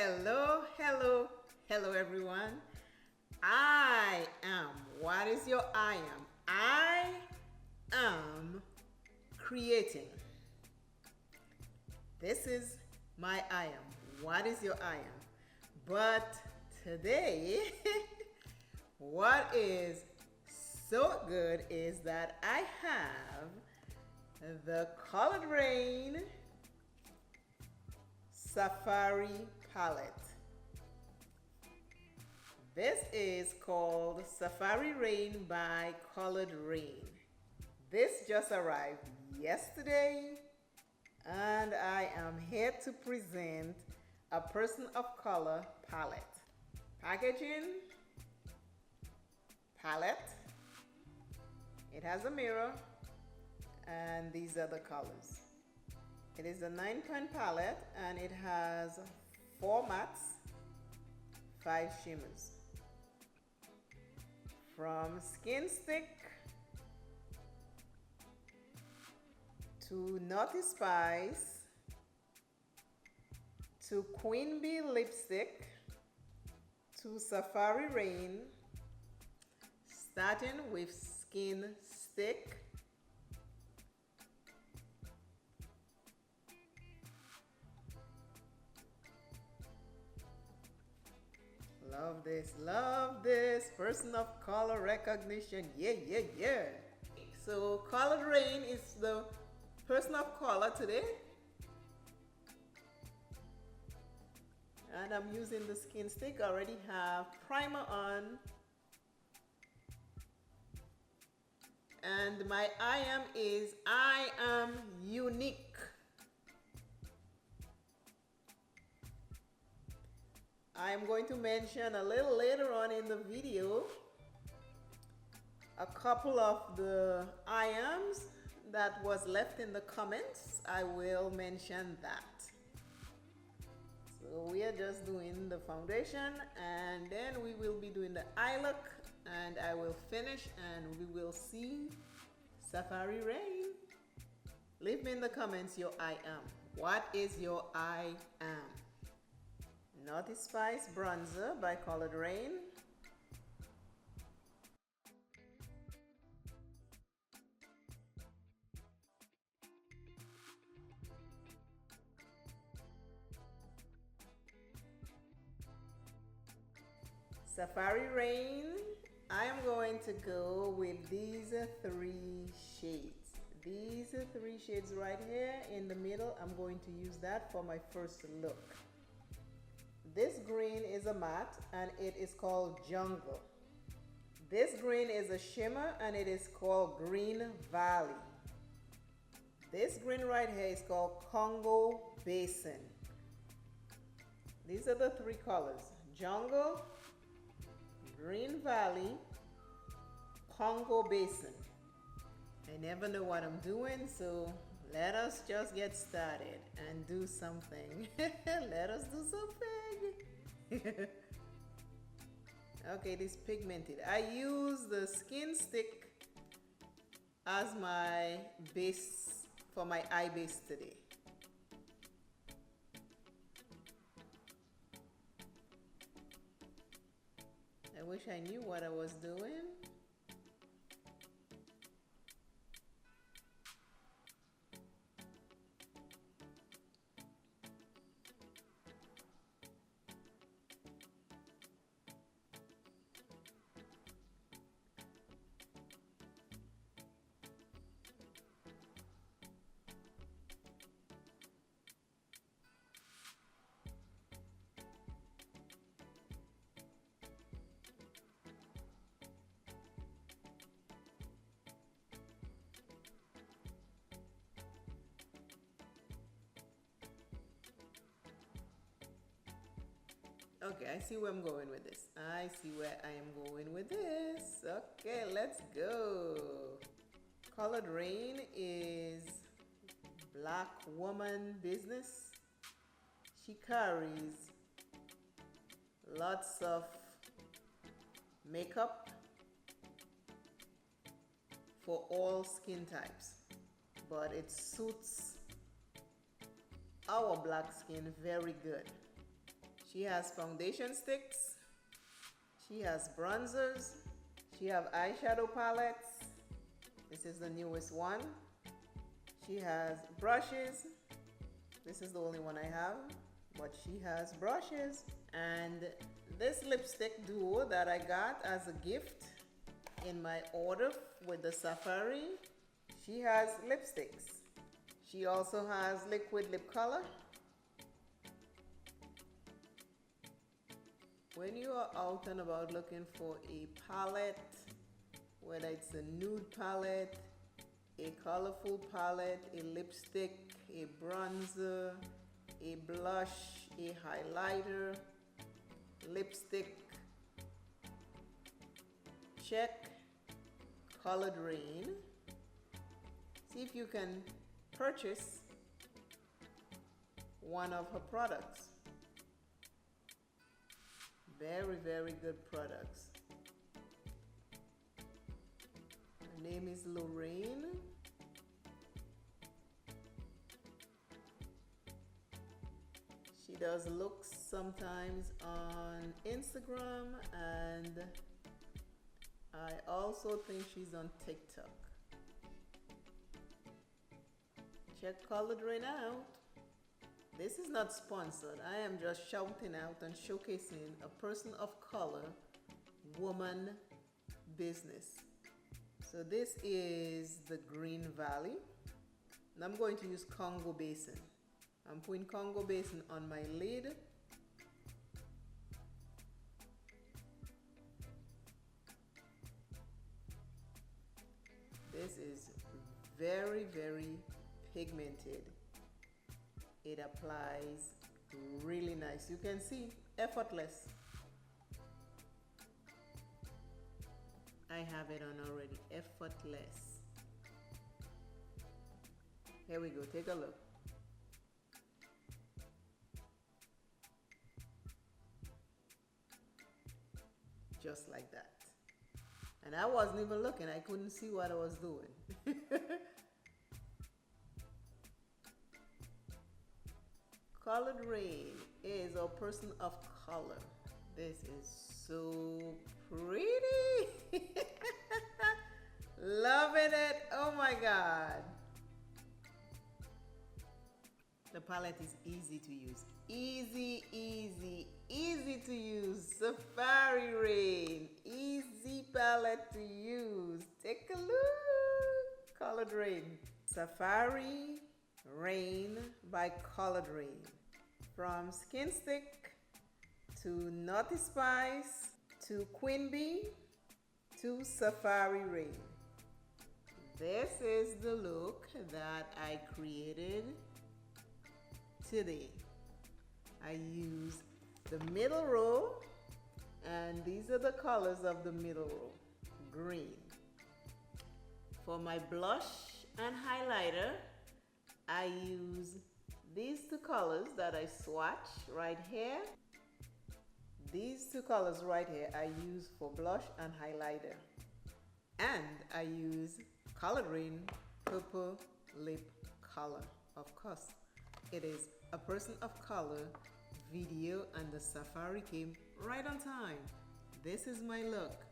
Hello, hello, hello everyone. I am. What is your I am? I am creating. This is my I am. What is your I am? But today, what is so good is that I have the Colored Raine Safari palette. This is called Safari Raine by Colored Raine. This just arrived yesterday, and I am here to present a Person of Color palette. Packaging, palette, it has a mirror, and these are the colors. It is a 9-pan palette, and it has 4 mattes, 5 shimmers. From Skin Stick to Naughty Spice to Queen Bee Lipstick to Safari Raine, starting with Skin Stick. Love this. Person of color recognition. Yeah, yeah, yeah. So Colored Raine is the person of color today. And I'm using the Skin Stick. I already have primer on. And my I am is I am unique. I am going to mention a little later on in the video a couple of the I ams that was left in the comments. I will mention that. So we are just doing the foundation, and then we will be doing the eye look, and I will finish and we will see Safari Raine. Leave me in the comments your I am. What is your I am? Naughty Spice Bronzer by Colored Raine. Safari Raine. I am going to go with these 3 shades. These 3 shades right here in the middle, I'm going to use that for my first look. This green is a matte, and it is called Jungle. This green is a shimmer, and it is called Green Valley. This green right here is called Congo Basin. These are the 3 colors: Jungle, Green Valley, Congo Basin. I never know what I'm doing, so let us just get started and do something. Let us do something. Okay, this pigmented. I use the Skin Stick as my base for my eye base today. I wish I knew what I was doing. Okay, I see where I'm going with this. I see where I am going with this. Okay, let's go. Colored Raine is Black woman business. She carries lots of makeup for all skin types, but it suits our black skin very good. She She has foundation sticks. She has bronzers. She have eyeshadow palettes. This is the newest one. She has brushes. This is the only one I have, but she has brushes. And this lipstick duo that I got as a gift in my order with the Safari, she has lipsticks. She also has liquid lip color. When you are out and about looking for a palette, whether it's a nude palette, a colorful palette, a lipstick, a bronzer, a blush, a highlighter, lipstick, check Colored Raine. See if you can purchase one of her products. Very, very good products. Her name is Raine. She does looks sometimes on Instagram, and I also think she's on TikTok. Check Colored Raine out. This is not sponsored. I am just shouting out and showcasing a person of color, woman business. So this is the Green Valley. And I'm going to use Congo Basin. I'm putting Congo Basin on my lid. This is very, very pigmented. It applies really nice. You can see, effortless. I have it on already, effortless. Here we go, take a look. Just like that. And I wasn't even looking, I couldn't see what I was doing. Colored Raine is a person of color. This is so pretty. Loving it. Oh my God. The palette is easy to use. Easy, easy, easy to use. Safari Raine. Easy palette to use. Take a look. Colored Raine. Safari Raine by Colored Raine. From Skin Stick to Naughty Spice to Queen Bee to Safari Raine. This is the look that I created today. I used the middle row, and these are the colors of the middle row. Green. For my blush and highlighter, I use these two colors that I swatch right here. These two colors right here I use for blush and highlighter. And I use Colored Raine Purple Lip Color. Of course, it is a person of color video, and the Safari came right on time. This is my look.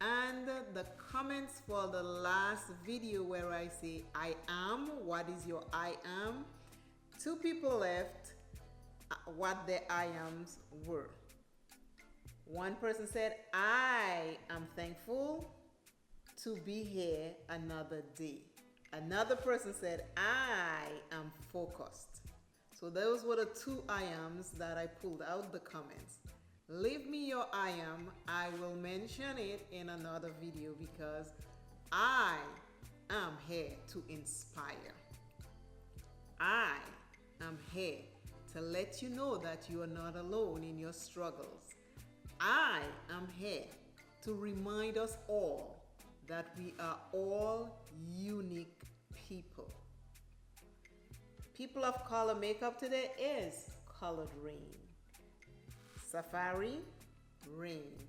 And the comments for the last video where I say I am, what is your I am? 2 people left what their I ams were. One person said, I am thankful to be here another day. Another person said, I am focused. So those were the 2 I ams that I pulled out the comments. Leave me your I am. I will mention it in another video because I am here to inspire. I am here to let you know that you are not alone in your struggles. I am here to remind us all that we are all unique people. People of color makeup today is Colored Raine. Safari Raine.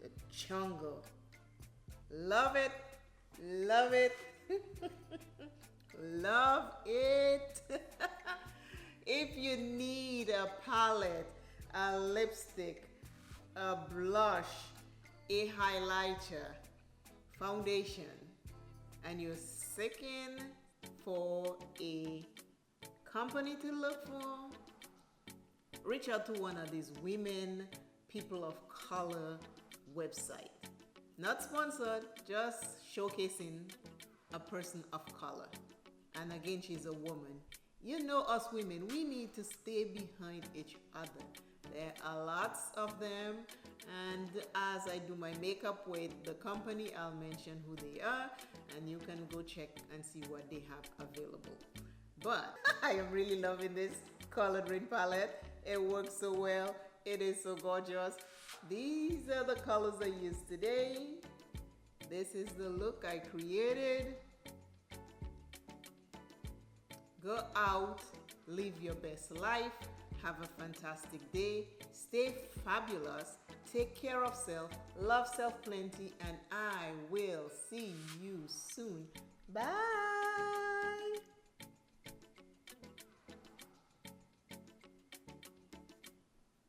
The jungle. Love it. Love it. Love it. If you need a palette, a lipstick, a blush, a highlighter, foundation, and you're seeking for a company to look for, reach out to one of these women, people of color website. Not sponsored, just showcasing a person of color. And again, she's a woman. You know, us women, we need to stay behind each other. There are lots of them, and as I do my makeup with the company, I'll mention who they are, and you can go check and see what they have available. But I am really loving this colored Raine palette. It works so well. It is so gorgeous. These are the colors I used today. This is the look I created. Go out, live your best life, have a fantastic day, stay fabulous, take care of self, love self plenty, and I will see you soon. Bye.